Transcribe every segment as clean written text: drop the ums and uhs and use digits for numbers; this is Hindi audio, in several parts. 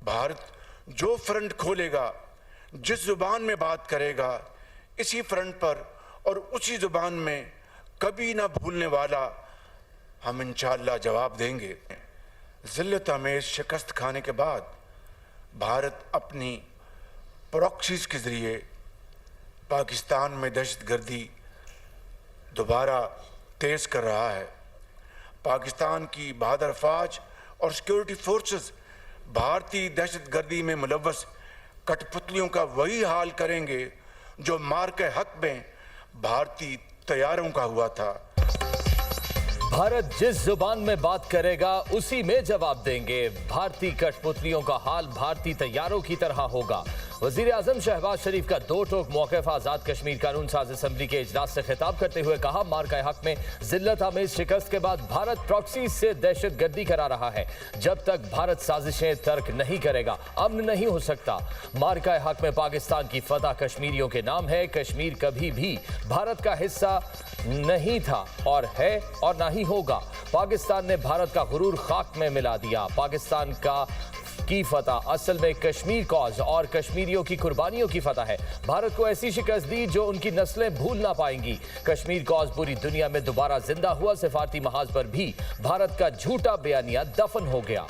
भारत जो फ्रंट खोलेगा, जिस जुबान में बात करेगा, इसी फ्रंट पर और उसी जुबान में कभी ना भूलने वाला हम इंशाअल्लाह जवाब देंगे। जिल्लत में शिकस्त खाने के बाद भारत अपनी प्रॉक्सीज के ज़रिए पाकिस्तान में दहशतगर्दी दोबारा तेज़ कर रहा है। पाकिस्तान की बहादुर फौज और सिक्योरिटी फोर्सेस भारतीय दहशतगर्दी में मुलव्वस कठपुतलियों का वही हाल करेंगे जो मार के हक में भारतीय तैयारों का हुआ था। भारत जिस जुबान में बात करेगा उसी में जवाब देंगे। भारतीय कठपुतलियों का हाल भारतीय तैयारों की तरह होगा। वजीर आजम शहबाज शरीफ का दो टोक मौक़िफ़ आज़ाद कश्मीर कानून साज असम्बली के इजलास से खिताब करते हुए कहा, मार्का हक में जिल्लत आमेज शिकस्त के बाद भारत प्रॉक्सी से दहशतगर्दी करा रहा है। जब तक भारत साजिशें तर्क नहीं करेगा अमन नहीं हो सकता। मार्का हक में पाकिस्तान की फतह कश्मीरियों के नाम है। कश्मीर कभी भी भारत का हिस्सा नहीं था और है और ना ही होगा। पाकिस्तान ने भारत का गुरूर खाक में मिला दिया। पाकिस्तान की फतह असल में कश्मीर कॉज और कश्मीरियों की कुर्बानियों की फतह है। भारत को ऐसी शिकस्त दी जो उनकी नस्लें भूल ना पाएंगी। कश्मीर कॉज पूरी दुनिया में दोबारा जिंदा हुआ। सिफारती महाज पर भी भारत का झूठा बयानिया दफन हो गया।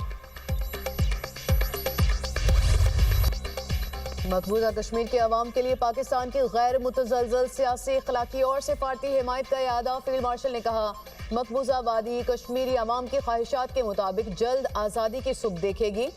मकबूजा कश्मीर के अवाम के लिए पाकिस्तान की गैर मुतज़लज़ल सियासी, अखलाकी और सिफारती हिमायत का इरादा। फील्ड मार्शल ने कहा, मकबूजा वादी कश्मीरी अवाम की ख्वाहिशात के मुताबिक जल्द आज़ादी की सुबह देखेगी।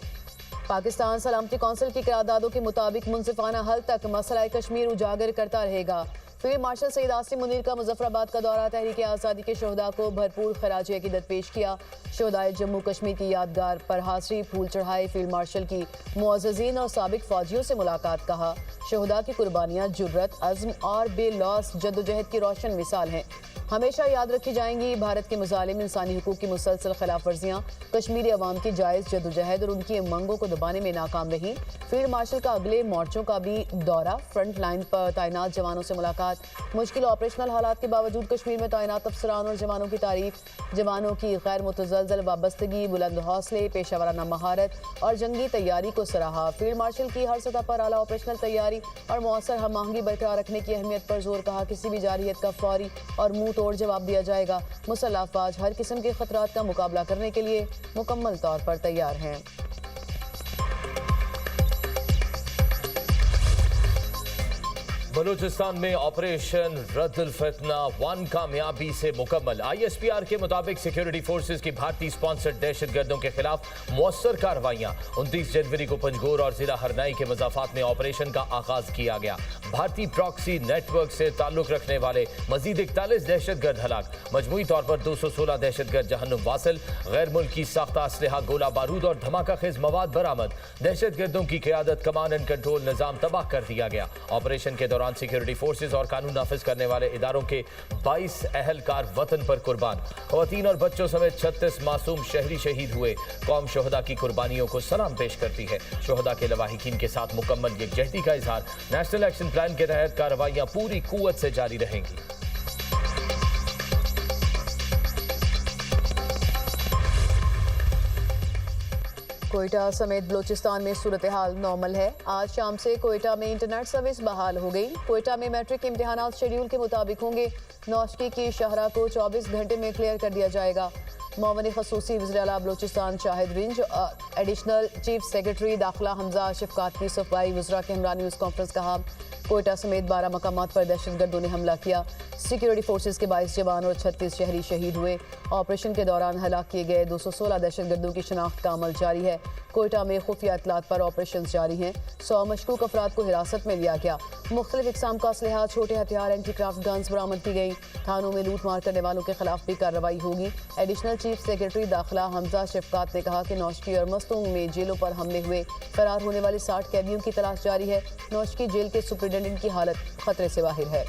पाकिस्तान सलामती कौंसिल की करारदादों के मुताबिक मुनसिफाना हल तक मसला कश्मीर उजागर करता रहेगा। फील्ड मार्शल सईद आसिम मुनीर का मुजफ्फराबाद का दौरा। तहरीक आज़ादी के शहदा को भरपूर खराज अकीदत पेश किया। शहदाए जम्मू कश्मीर की यादगार पर हाज़री फूल चढ़ाए। फील्ड मार्शल की मुअज़्ज़ज़ीन और साबिक फौजियों से मुलाकात। कहा, शहदा की कुर्बानियाँ जुर्रत, अज़्म और बेलौस जद्दोजहद की रोशन मिसाल हैं, हमेशा याद रखी जाएंगी। भारत के मुज़ालिम इंसानी हुकूक की मुसलसल खिलाफ वर्जियाँ कश्मीरी अवाम की जायज़ जद्दोजहद और उनकी उमंगों को दबाने में नाकाम रही। फील्ड मार्शल का अगले मोर्चों का भी दौरा। फ्रंट लाइन पर तैनात जवानों से मुलाकात। मुश्किल ऑपरेशनल हालात के बावजूद कश्मीर में तैनात अफसरान और जवानों की तारीफ। जवानों की गैर मुतज़लज़ल वाबस्तगी, बुलंद हौसले, पेशावराना महारत और जंगी तैयारी को सराहा। फील्ड मार्शल की हर सतह पर आला ऑपरेशनल तैयारी और मौसर हम आहंगी बरकरार रखने की अहमियत पर जोर। कहा, किसी भी जारहियत का फौरी और मुंह तोड़ जवाब दिया जाएगा। मुसल्लह अफवाज हर किस्म के खतरात का मुकाबला करने के लिए मुकम्मल तौर पर तैयार हैं। बलूचिस्तान में ऑपरेशन रद्दुल फितना 1 कामयाबी से मुकम्मल। ISPR के मुताबिक सिक्योरिटी फोर्सेस की भारतीय स्पॉन्सर्ड दहशतगर्दों के खिलाफ मौसर कार्रवाइयां। 29 जनवरी को पंजगोर और जिला हरनाई के मज़ाफात में ऑपरेशन का आगाज किया गया। भारतीय प्रॉक्सी नेटवर्क से ताल्लुक रखने वाले मजीद 41 दहशतगर्द हलाक। मजमूई तौर पर 216 दहशतगर्द जहन्नुम वासिल। गैर मुल्की साख्ता असलहा, गोला बारूद और धमाका खेज मवाद बरामद। दहशतगर्दों की क़यादत, कमांड एंड कंट्रोल निज़ाम तबाह कर दिया गया। ऑपरेशन के दौरान सिक्योरिटी फोर्सेस और कानून नाफिज करने वाले इदारों के 22 अहलकार वतन पर कुर्बान। खवातीन और बच्चों समेत 36 मासूम शहरी शहीद हुए। कौम शोहदा की कुर्बानियों को सलाम पेश करती है। शोहदा के लवाहिकीन के साथ मुकम्मल यकजहती का इजहार। नेशनल एक्शन प्लान के तहत कार्रवाइयां पूरी कुव्वत से जारी रहेंगी। कोयटा समेत बलूचिस्तान में सूरत हाल नॉर्मल है। आज शाम से कोयटा में इंटरनेट सर्विस बहाल हो गई। कोयटा में मैट्रिक इम्तिहानात शेड्यूल के मुताबिक होंगे। नौशकी की शहरा को 24 घंटे में क्लियर कर दिया जाएगा। मौमन खसूसी वज़ीर आला बलूचिस्तान शाहिद रिंज और एडिशनल चीफ सेक्रेटरी दाखिला हमजा शिफकात की सफाई वज़रा के हमरा न्यूज़ कॉन्फ्रेंस। कहा, कोयटा समेत 12 मकामात पर दहशतगर्दों ने हमला किया। सिक्योरिटी फोर्सेस के 22 जवान और 36 शहरी शहीद हुए। ऑपरेशन के दौरान हलाक किए गए 216 दहशतगर्दों की शनाख्त का अमल जारी है। कोयटा में खुफिया इतलात पर ऑपरेशन जारी हैं। 100 मशकूक अफराद को हिरासत में लिया गया। मुख्तलिफ इकसाम का असलहा, छोटे हथियार, एंटी क्राफ्ट गन्स बरामद की गई। थानों में लूट मार करने वालों के खिलाफ भी कार्रवाई होगी। एडिशनल चीफ सेक्रेटरी दाखिला हमजा शिफकात ने कहा कि नौशकी और मस्तूंग में जेलों पर हमले हुए। फरार होने वाले 60 कैदियों की तलाश जारी है। नौशकी जेल के सुपरिटेंडेंट की हालत खतरे से बाहर है।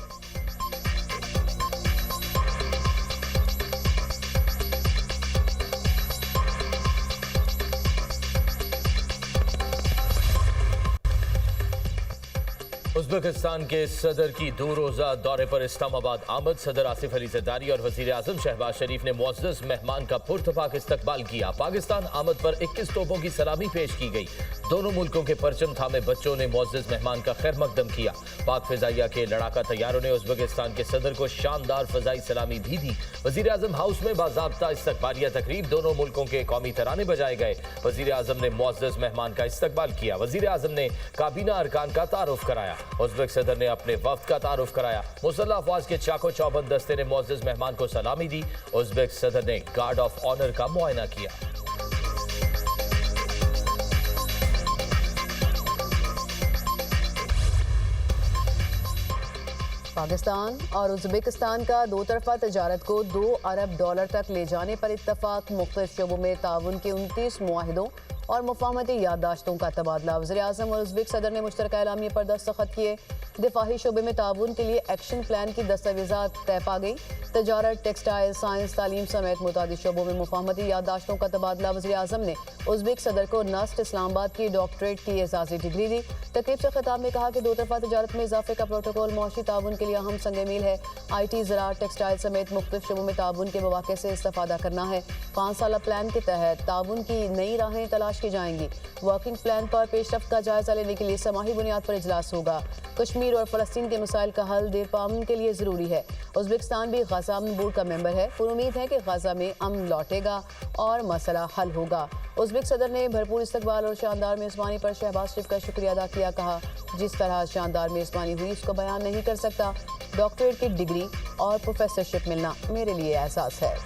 उज़्बेकिस्तान के सदर की 2 रोज़ा दौरे पर इस्लामाबाद आमद। सदर आसिफ अली ज़रदारी और वज़ीर आज़म शहबाज शरीफ ने मुअज़्ज़ज़ मेहमान का पुरतपाक इस्तकबाल किया। पाकिस्तान आमद पर 21 तोपों की सलामी पेश की गई। दोनों मुल्कों के परचम थामे बच्चों ने मुअज़्ज़ज़ मेहमान का खैर मकदम किया। पाक फ़िज़ाइया के लड़ाका तैयारों ने उज़्बेकिस्तान के सदर को शानदार फ़ज़ाई सलामी भी दी। वज़ीर आज़म हाउस में बाज़ाब्ता इस्तकबालिया तकरीब, दोनों मुल्कों के कौमी तराने बजाए गए। वज़ीर आज़म ने मुअज़्ज़ज़ मेहमान का इस्तकबाल किया। वज़ीर आज़म ने काबीना अरकान का तारुफ कराया। उज़्बेक सदर ने अपने वफ्द का तारुफ कराया। मुसल्लह अफवाज के चाको चौबंद दस्ते ने मुअज़्ज़ज़ मेहमान को सलामी दी। उज़्बेक सदर ने गार्ड ऑफ ऑनर का मुआयना किया। पाकिस्तान और उज़्बेकिस्तान का दो तरफा तजारत को $2 अरब तक ले जाने पर इत्तफाक। मुख्तलिफ शोबों में ताउन के 29 मुआहिदों और मुफाहमती याददाश्तों का तबादला। वज़ीर आज़म और उज़्बेक सदर ने मुश्तरका एलामिया पर दस्तखत किए। दिफाही शोबे में ताउन के लिए एक्शन प्लान की दस्तावेज़ात तय पा गई। तजारत, टेक्सटाइल, साइंस, तालीम समेत मुतादिद शोबों में मुफाहमती याददाश्तों का तबादला। वज़ीर आज़म ने उज़्बेक सदर को नस्ट इस्लामाबाद की डॉक्टरेट की एजाज़ी डिग्री दी। तकरीब से खिताब में कहा कि दो तरफा तजारत में इजाफे का प्रोटोकॉल मौशी ताउन के लिए अहम संग मील है। IT, ज़राअत, टेक्सटाइल समेत मुख्तलिफ शोबों में ताउन के मौके से इस्तेफादा करना है। 5 साला प्लान के तहत ताउन की नई राहें तलाश की जाएंगी। वर्किंग प्लान पर पेशरफ्त का जायजा लेने के लिए समाही बुनियाद पर इजलास होगा। कश्मीर और फ़लस्तीन के मसाइल का हल देरपामन के लिए ज़रूरी है। उज़्बेकिस्तान भी गज़ा अमन बोर्ड का मेंबर है। पूरी उम्मीद है कि गज़ा में अमन लौटेगा और मसला हल होगा। उज़्बेक सदर ने भरपूर इस्तकबाल और शानदार मेज़बानी पर शहबाज शरीफ का शुक्रिया अदा किया। कहा, जिस तरह शानदार मेज़बानी हुई उसको बयान नहीं कर सकता। डॉक्टरेट की डिग्री और प्रोफेसरशिप मिलना मेरे लिए एहसास है।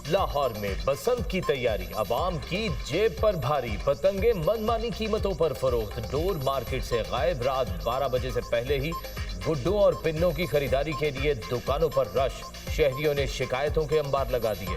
लाहौर में बसंत की तैयारी, अवाम की जेब पर भारी। पतंगे मनमानी कीमतों पर फरोख्त। डोर मार्केट से गायब। रात 12 बजे से पहले ही गुड्डों और पिन्नों की खरीदारी के लिए दुकानों पर रश। शहरियों ने शिकायतों के अंबार लगा दिए।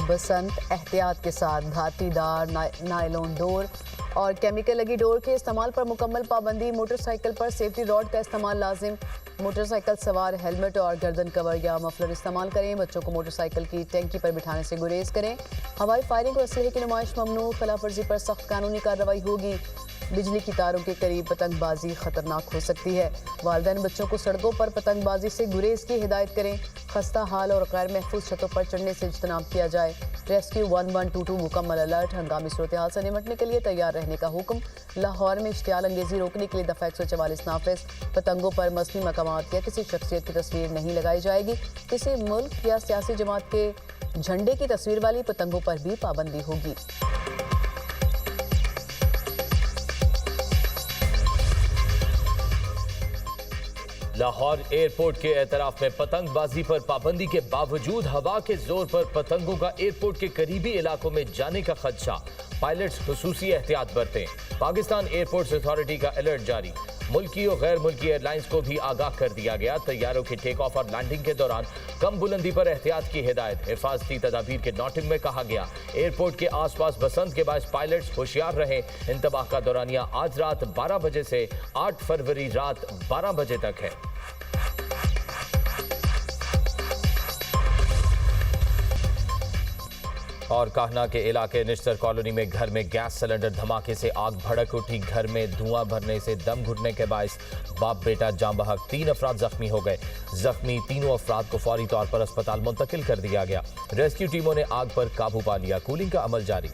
बसंत एहतियात के साथ धातीदार नायलॉन डोर और केमिकल लगी डोर के इस्तेमाल पर मुकम्मल पाबंदी। मोटरसाइकिल पर सेफ्टी रॉड का इस्तेमाल लाजिम। मोटरसाइकिल सवार हेलमेट और गर्दन कवर या मफलर इस्तेमाल करें। बच्चों को मोटरसाइकिल की टैंकी पर बिठाने से गुरेज करें। हवाई फायरिंग और असलहे की नुमाइश ममनू। खिलाफ वर्जी पर सख्त कानूनी कार्रवाई होगी। बिजली की तारों के करीब पतंगबाजी खतरनाक हो सकती है। वालिदैन बच्चों को सड़कों पर पतंगबाजी से गुरेज की हिदायत करें। खस्ता हाल और गैर महफूज छतों पर चढ़ने से इज्तनाब किया जाए। रेस्क्यू 1122 मुकम्मल अलर्ट। हंगामी सूरत हाल से निपटने के लिए तैयार रहने का हुक्म। लाहौर में इश्तियाल अंगेजी रोकने के लिए दफ़ा 144 नाफिज। पतंगों पर मसनू मकामात या किसी शख्सियत की तस्वीर नहीं लगाई जाएगी। किसी मुल्क या सियासी जमात के झंडे की तस्वीर वाली पतंगों पर भी पाबंदी होगी। लाहौर एयरपोर्ट के एतराफ में पतंगबाजी पर पाबंदी के बावजूद हवा के जोर पर पतंगों का एयरपोर्ट के करीबी इलाकों में जाने का खदशा। पायलट्स खुसूसी एहतियात बरतें। पाकिस्तान एयरपोर्ट्स अथॉरिटी का अलर्ट जारी। मुल्की और गैर मुल्की एयरलाइंस को भी आगाह कर दिया गया। तैयारों के टेक ऑफ और लैंडिंग के दौरान कम बुलंदी पर एहतियात की हिदायत। हिफाजती तदाबीर के नोटिंग में कहा गया। एयरपोर्ट के आसपास बसंत के बायस पायलट्स होशियार रहे। इंतबाह का दौरानिया आज रात 12 बजे से 8 फरवरी रात 12 बजे तक है। और काहना के इलाके निश्तर कॉलोनी में घर में गैस सिलेंडर धमाके से आग भड़क उठी। घर में धुआं भरने से दम घुटने के बायस बाप बेटा जाम बहक। 3 अफराद जख्मी हो गए। जख्मी तीनों अफराद को फौरी तौर पर अस्पताल मुंतकिल कर दिया गया। रेस्क्यू टीमों ने आग पर काबू पा लिया। कूलिंग का अमल जारी।